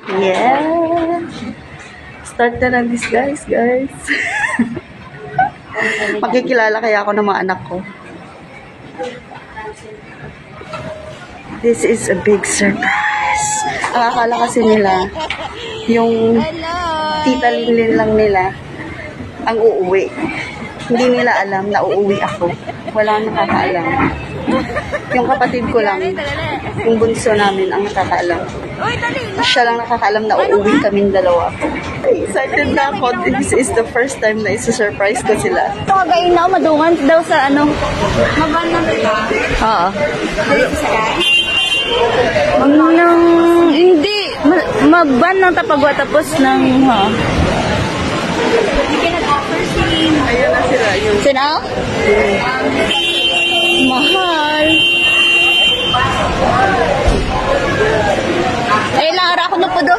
Yeah. Start na lang this, guys. Magkikilala kaya ako ng mga anak ko. This is a big surprise. Ang akala kasi nila, yung tita Linlin lang nila ang uuwi. Hindi nila alam na uuwi ako. Wala nang nakakaalam. Yung kapatid ko lang, yung bunso namin ang nakakaalam. Siya lang nakakaalam na uuwi kaming dalawa. Excited na ako. This is the first time na isa-surprise ko sila. Kagain na, madungan daw sa ano. Maban na ba? Oo. Hindi. Maban ng tapagwa tapos ng... Hindi nag-offer si... Ayun na sila. Sino? Mahal. Ay, lang ako na po do.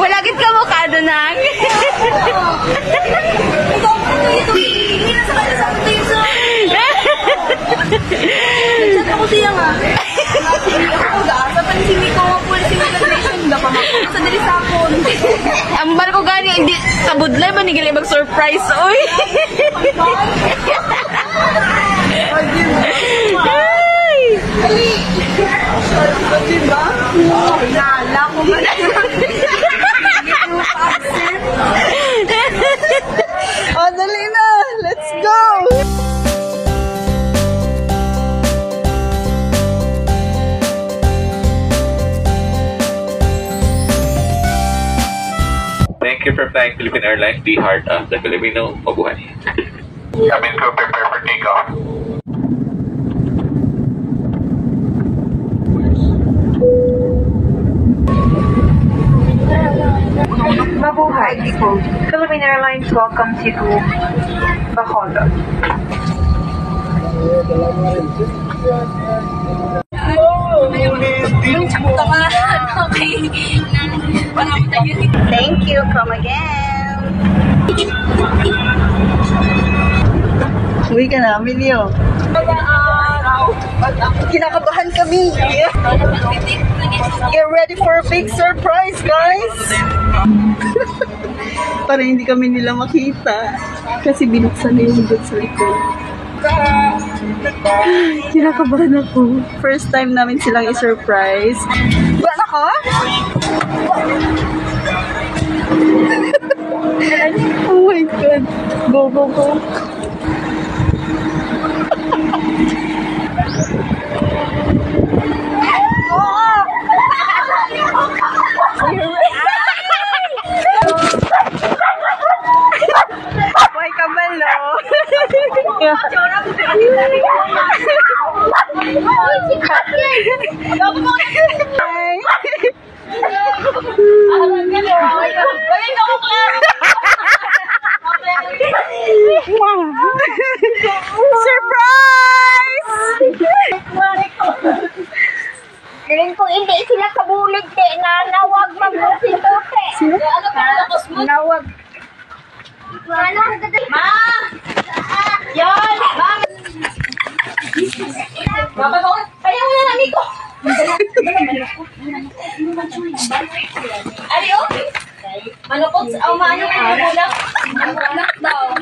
Wala git ka mukha doon ang. Ako siya nga. Sa pansimi ko po si celebration da pa sa dili sa akon. Ang bar ko gani hindi kabudlay ba ni gali mag-surprise oy. Diba? Nala ko ba na? Oh, dali na! Let's go! Thank you for flying Philippine Airlines, the heart of the Filipino Mabuhay. Cabin crew, prepare for takeoff. Mabuhay. Philippine Airlines welcomes you to Bacolod. Thank you. Come again. Uwi ka na, Emilio. Kinakabahan kami. Get ready for a big surprise, guys. Para hindi kami nila makita. Kasi binuksan na yung doon sa likod. Kinakabahan ako. First time namin silang i-surprise. Wala ka? Oh my God. Go, go, go. May kabalo. Surprise! Galing kung hindi sila kabulig na nawag mag-sito. Nawag. Ma! Yon! Ma! Ayaw mo na amigo! Ari, oh! Manukot sa umanok ang bulak. Ang bulak daw.